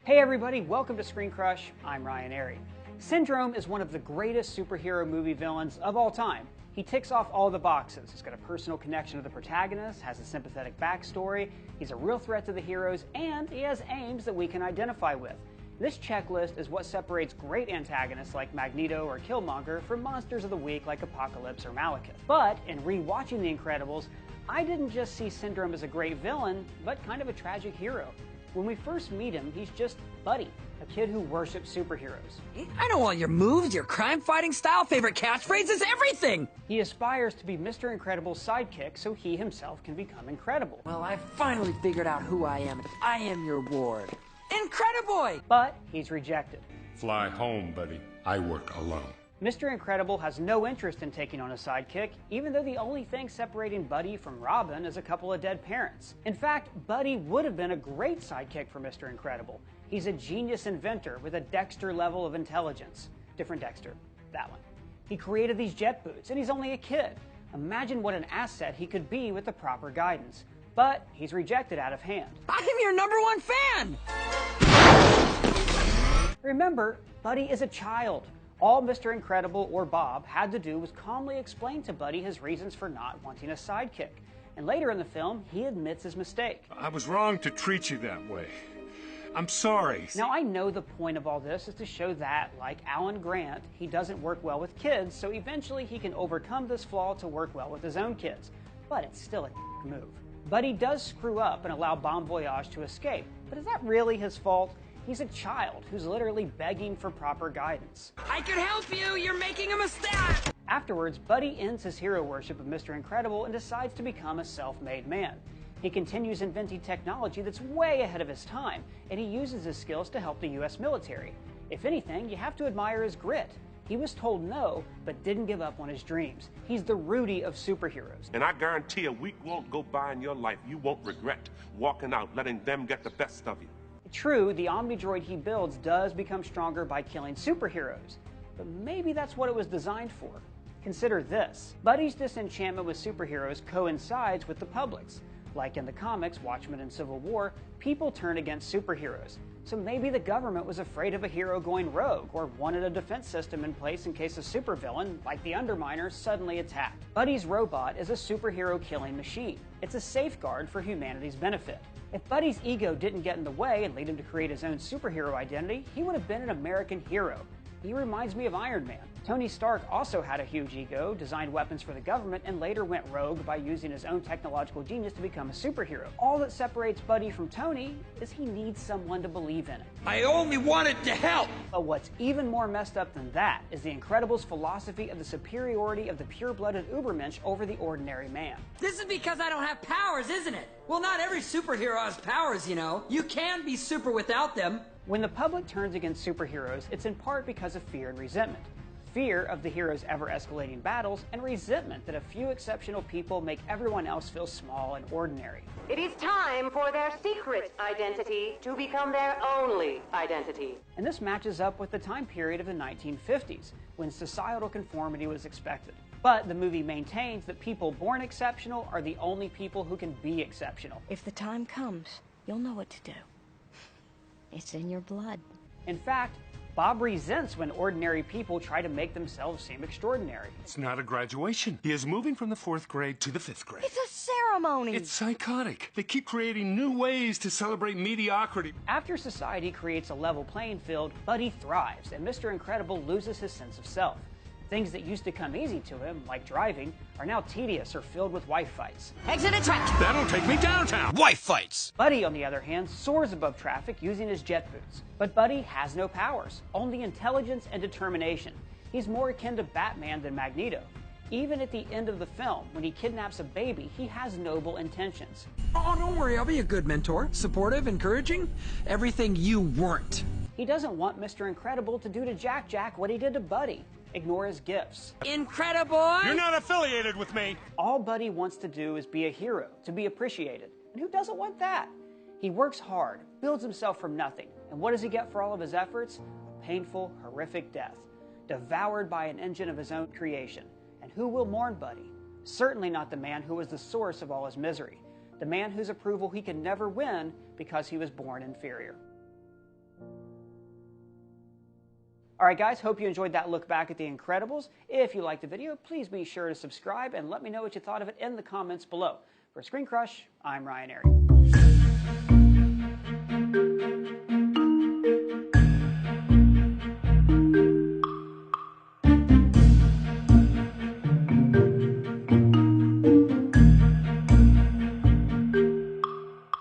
Hey everybody, welcome to Screen Crush. I'm Ryan Airy. Syndrome is one of the greatest superhero movie villains of all time. He ticks off all the boxes. He's got a personal connection to the protagonist, has a sympathetic backstory, he's a real threat to the heroes, and he has aims that we can identify with. This checklist is what separates great antagonists like Magneto or Killmonger from monsters of the week like Apocalypse or Malekith. But in rewatching The Incredibles, I didn't just see Syndrome as a great villain, but kind of a tragic hero. When we first meet him, he's just Buddy, a kid who worships superheroes. I know all your moves, your crime-fighting style, favorite catchphrases, everything! He aspires to be Mr. Incredible's sidekick so he himself can become incredible. Well, I finally figured out who I am. I am your ward. Incrediboy! But he's rejected. Fly home, buddy. I work alone. Mr. Incredible has no interest in taking on a sidekick, even though the only thing separating Buddy from Robin is a couple of dead parents. In fact, Buddy would have been a great sidekick for Mr. Incredible. He's a genius inventor with a Dexter level of intelligence. Different Dexter, that one. He created these jet boots, and he's only a kid. Imagine what an asset he could be with the proper guidance. But he's rejected out of hand. I'm your #1 fan! Remember, Buddy is a child. All Mr. Incredible or Bob had to do was calmly explain to Buddy his reasons for not wanting a sidekick. And later in the film, he admits his mistake. I was wrong to treat you that way. I'm sorry. Now, I know the point of all this is to show that, like Alan Grant, he doesn't work well with kids, so eventually he can overcome this flaw to work well with his own kids. But it's still a move. Buddy does screw up and allow Bon Voyage to escape, but is that really his fault? He's a child who's literally begging for proper guidance. I can help you! You're making a mistake! Afterwards, Buddy ends his hero worship of Mr. Incredible and decides to become a self-made man. He continues inventing technology that's way ahead of his time, and he uses his skills to help the US military. If anything, you have to admire his grit. He was told no, but didn't give up on his dreams. He's the Rudy of superheroes. And I guarantee a week won't go by in your life you won't regret walking out, letting them get the best of you. True, the Omnidroid he builds does become stronger by killing superheroes, but maybe that's what it was designed for. Consider this. Buddy's disenchantment with superheroes coincides with the public's. Like in the comics, Watchmen and Civil War, people turn against superheroes. So maybe the government was afraid of a hero going rogue or wanted a defense system in place in case a supervillain, like the Underminer, suddenly attacked. Buddy's robot is a superhero killing machine. It's a safeguard for humanity's benefit. If Buddy's ego didn't get in the way and lead him to create his own superhero identity, he would have been an American hero. He reminds me of Iron Man. Tony Stark also had a huge ego, designed weapons for the government, and later went rogue by using his own technological genius to become a superhero. All that separates Buddy from Tony is he needs someone to believe in it. I only wanted to help! But what's even more messed up than that is the Incredibles' philosophy of the superiority of the pure-blooded Ubermensch over the ordinary man. This is because I don't have powers, isn't it? Well, not every superhero has powers, you know. You can be super without them. When the public turns against superheroes, it's in part because of fear and resentment. Fear of the hero's ever-escalating battles, and resentment that a few exceptional people make everyone else feel small and ordinary. It is time for their secret identity to become their only identity. And this matches up with the time period of the 1950s, when societal conformity was expected. But the movie maintains that people born exceptional are the only people who can be exceptional. If the time comes, you'll know what to do. It's in your blood. In fact, Bob resents when ordinary people try to make themselves seem extraordinary. It's not a graduation. He is moving from the 4th grade to the 5th grade. It's a ceremony. It's psychotic. They keep creating new ways to celebrate mediocrity. After society creates a level playing field, Buddy thrives, and Mr. Incredible loses his sense of self. Things that used to come easy to him, like driving, are now tedious or filled with wife fights. Exit a track! That'll take me downtown. Wife fights! Buddy, on the other hand, soars above traffic using his jet boots. But Buddy has no powers, only intelligence and determination. He's more akin to Batman than Magneto. Even at the end of the film, when he kidnaps a baby, he has noble intentions. Oh, don't worry, I'll be a good mentor. Supportive, encouraging. Everything you weren't. He doesn't want Mr. Incredible to do to Jack what he did to Buddy. Ignore his gifts. Incrediboy! You're not affiliated with me. All Buddy wants to do is be a hero, to be appreciated. And who doesn't want that? He works hard, builds himself from nothing. And what does he get for all of his efforts? A painful, horrific death. Devoured by an engine of his own creation. And who will mourn Buddy? Certainly not the man who was the source of all his misery. The man whose approval he can never win because he was born inferior. All right, guys, hope you enjoyed that look back at The Incredibles. If you liked the video, please be sure to subscribe and let me know what you thought of it in the comments below. For Screen Crush, I'm Ryan Arey.